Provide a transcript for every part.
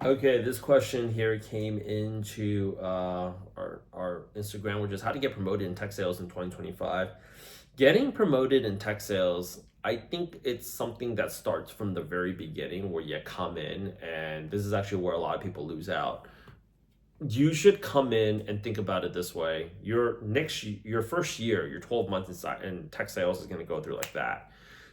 Okay, this question here came into our Instagram, which is how to get promoted in tech sales in 2025. Getting promoted in tech sales, I think it's something that starts from the very beginning where you come in, and this is actually where a lot of people lose out. You should come in and think about it this way. Your first year, your 12 months inside in tech sales is going to go through like that.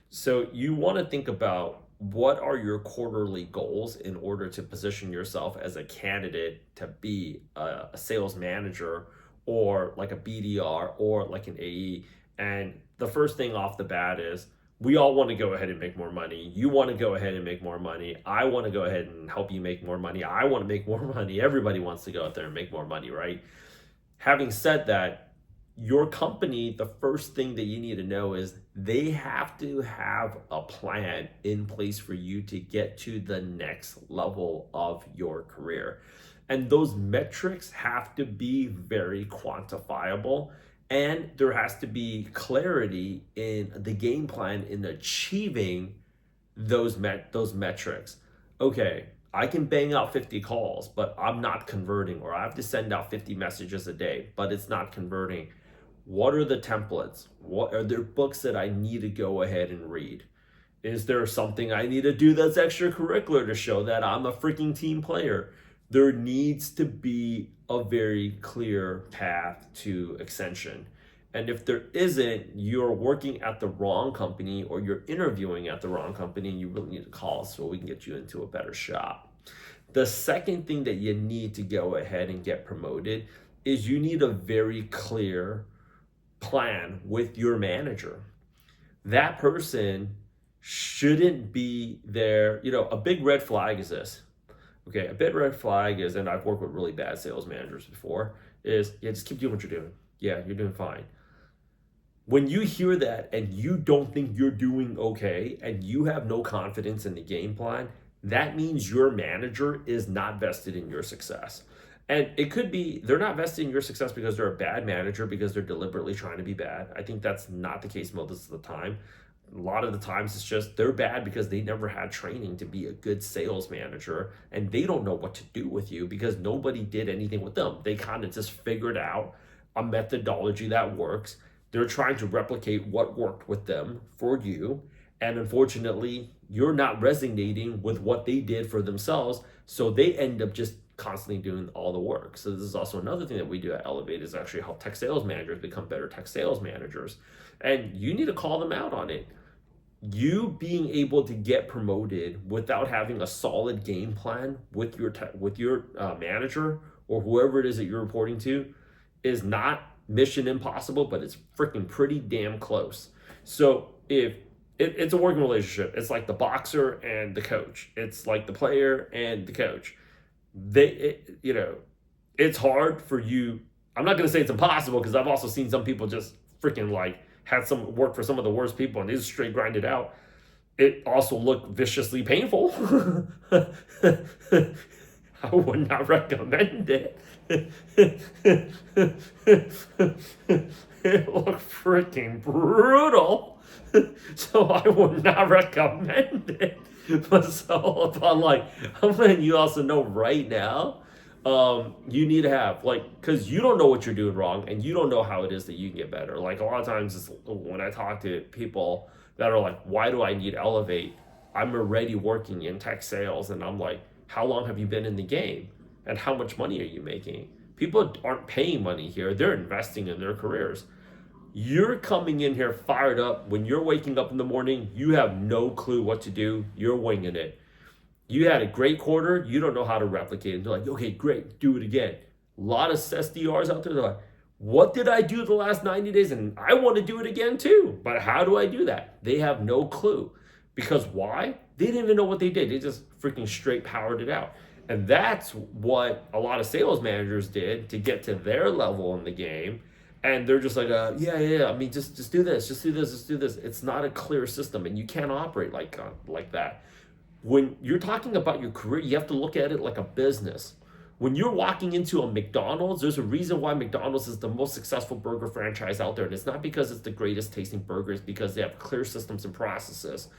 So you want to think about what are your quarterly goals in order to position yourself as a candidate to be a sales manager or like a BDR or like an AE. And the first thing off the bat is we all want to go ahead and make more money. You want to go ahead and make more money. I want to go ahead and help you make more money. I want to make more money. Everybody wants to go out there and make more money, right? Having said that, your company, the first thing that you need to know is they have to have a plan in place for you to get to the next level of your career. And those metrics have to be very quantifiable. And there has to be clarity in the game plan in achieving those metrics. Okay, I can bang out 50 calls, but I'm not converting, or I have to send out 50 messages a day, but it's not converting. What are the templates? What are there books that I need to go ahead and read? Is there something I need to do that's extracurricular to show that I'm a freaking team player? There needs to be a very clear path to extension. And if there isn't, you're working at the wrong company or you're interviewing at the wrong company and you really need to call so we can get you into a better shop. The second thing that you need to go ahead and get promoted is you need a very clear plan with your manager. That person shouldn't be there. A big red flag is this. Okay, a big red flag is, and I've worked with really bad sales managers before, is yeah, just keep doing what you're doing. Yeah, you're doing fine. When you hear that and you don't think you're doing okay and you have no confidence in the game plan, that means your manager is not vested in your success. And it could be they're not vested in your success because they're a bad manager because they're deliberately trying to be bad. I think that's not the case most of the time. A lot of the times it's just they're bad because they never had training to be a good sales manager and they don't know what to do with you because nobody did anything with them. They kind of just figured out a methodology that works. They're trying to replicate what worked with them for you. And unfortunately, you're not resonating with what they did for themselves. So they end up just constantly doing all the work. So this is also another thing that we do at Elevate is actually help tech sales managers become better tech sales managers. And you need to call them out on it. You being able to get promoted without having a solid game plan with your manager or whoever it is that you're reporting to is not mission impossible, but it's freaking pretty damn close. So if it's a working relationship, it's like the boxer and the coach. It's like the player and the coach. It's hard for you. I'm not going to say it's impossible because I've also seen some people just freaking like had some work for some of the worst people and they just straight grind it out. It also looked viciously painful. I would not recommend it. It looked freaking brutal. So I would not recommend it. But like, I'm letting you also know right now, you need to have because you don't know what you're doing wrong and you don't know how it is that you can get better. Like a lot of times, when I talk to people that are like, "Why do I need Elevate?" I'm already working in tech sales, and I'm like, "How long have you been in the game, and how much money are you making?" People aren't paying money here; they're investing in their careers. You're coming in here fired up. When you're waking up in the morning, you have no clue what to do. You're winging it. You had a great quarter. You don't know how to replicate it. They're like, okay, great, do it again. A lot of SDRs out there. They're like, what did I do the last 90 days? And I want to do it again too. But how do I do that? They have no clue. Because why? They didn't even know what they did. They just freaking straight powered it out. And that's what a lot of sales managers did to get to their level in the game. And they're just like, yeah. I mean, just do this, just do this, just do this. It's not a clear system, and you can't operate like that. When you're talking about your career, you have to look at it like a business. When you're walking into a McDonald's, there's a reason why McDonald's is the most successful burger franchise out there. And it's not because it's the greatest tasting burgers, because they have clear systems and processes.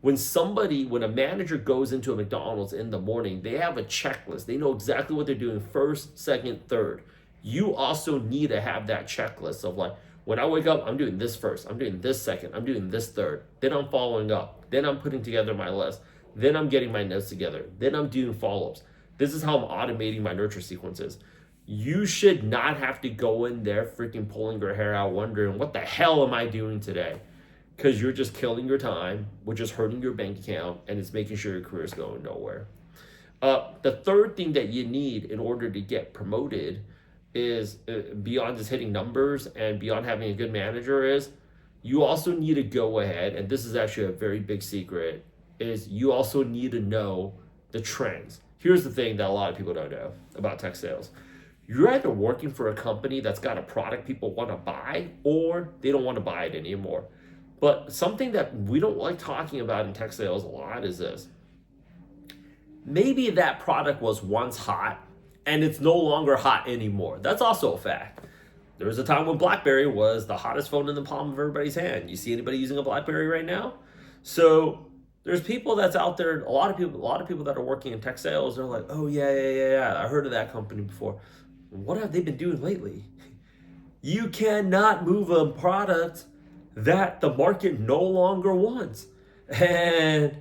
When a manager goes into a McDonald's in the morning, they have a checklist. They know exactly what they're doing first, second, third. You also need to have that checklist of like, when I wake up, I'm doing this first, I'm doing this second, I'm doing this third, then I'm following up, then I'm putting together my list, then I'm getting my notes together, then I'm doing follow-ups. This is how I'm automating my nurture sequences. You should not have to go in there freaking pulling your hair out wondering, what the hell am I doing today? Because you're just killing your time, which is hurting your bank account, and it's making sure your career is going nowhere. The third thing that you need in order to get promoted is beyond just hitting numbers and beyond having a good manager is you also need to go ahead, and this is actually a very big secret, is you also need to know the trends. Here's the thing that a lot of people don't know about tech sales. You're either working for a company that's got a product people want to buy or they don't want to buy it anymore. But something that we don't like talking about in tech sales a lot is this. Maybe that product was once hot and it's no longer hot anymore. That's also a fact. There was a time when BlackBerry was the hottest phone in the palm of everybody's hand. You see anybody using a BlackBerry right now? So there's people that's out there, a lot of people that are working in tech sales, they're like, oh yeah, I heard of that company before. What have they been doing lately? You cannot move a product that the market no longer wants. And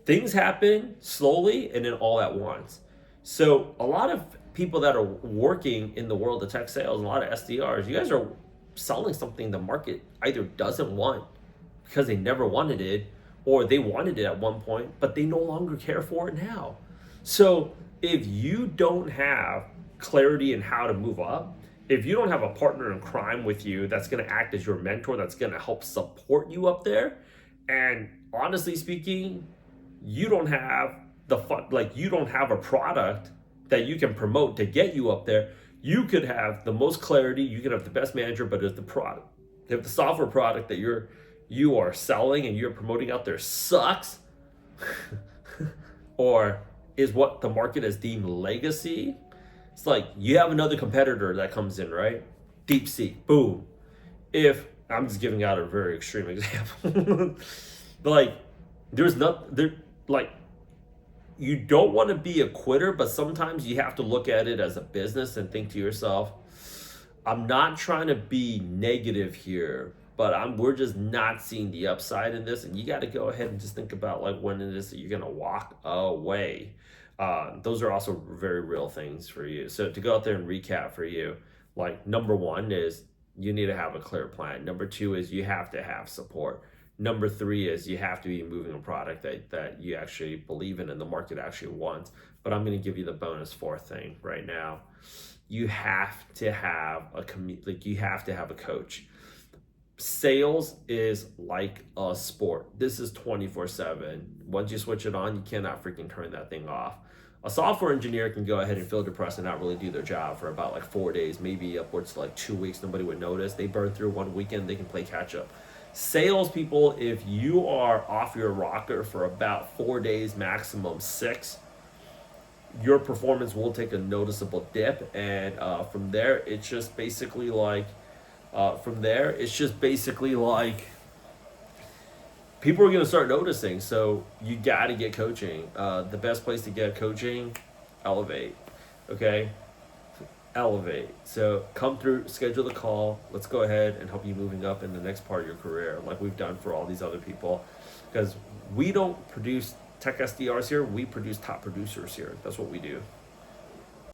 things happen slowly and then all at once. So a lot of people that are working in the world of tech sales, and a lot of SDRs, you guys are selling something the market either doesn't want because they never wanted it, or they wanted it at one point, but they no longer care for it now. So if you don't have clarity in how to move up, if you don't have a partner in crime with you that's going to act as your mentor, that's going to help support you up there, and honestly speaking, you don't have you don't have a product that you can promote to get you up there. You could have the most clarity, you could have the best manager, but if the software product that you are selling and you're promoting out there sucks, or is what the market has deemed legacy, it's like you have another competitor that comes in, right? DeepSeek, boom. If I'm just giving out a very extreme example, but like there's not there like you don't want to be a quitter, but sometimes you have to look at it as a business and think to yourself, I'm not trying to be negative here, but we're just not seeing the upside in this, and you got to go ahead and just think about like when it is that you're gonna walk away. Those are also very real things for you. So to go out there and recap for you, like number one is you need to have a clear plan. Number two is you have to have support. Number three is you have to be moving a product that you actually believe in and the market actually wants. But I'm going to give you the bonus fourth thing right now. You have to have you have to have a coach. Sales is like a sport. This is 24/7. Once you switch it on, you cannot freaking turn that thing off. A software engineer can go ahead and feel depressed and not really do their job for about like 4 days, maybe upwards to like 2 weeks. Nobody would notice. They burn through one weekend, they can play catch up. Salespeople, if you are off your rocker for about 4 days, maximum 6, your performance will take a noticeable dip. And from there, it's just basically like, people are going to start noticing. So you got to get coaching. The best place to get coaching, Elevate. Okay? Elevate. So come through, schedule the call. Let's go ahead and help you moving up in the next part of your career, like we've done for all these other people. Because we don't produce tech SDRs here, we produce top producers here. That's what we do.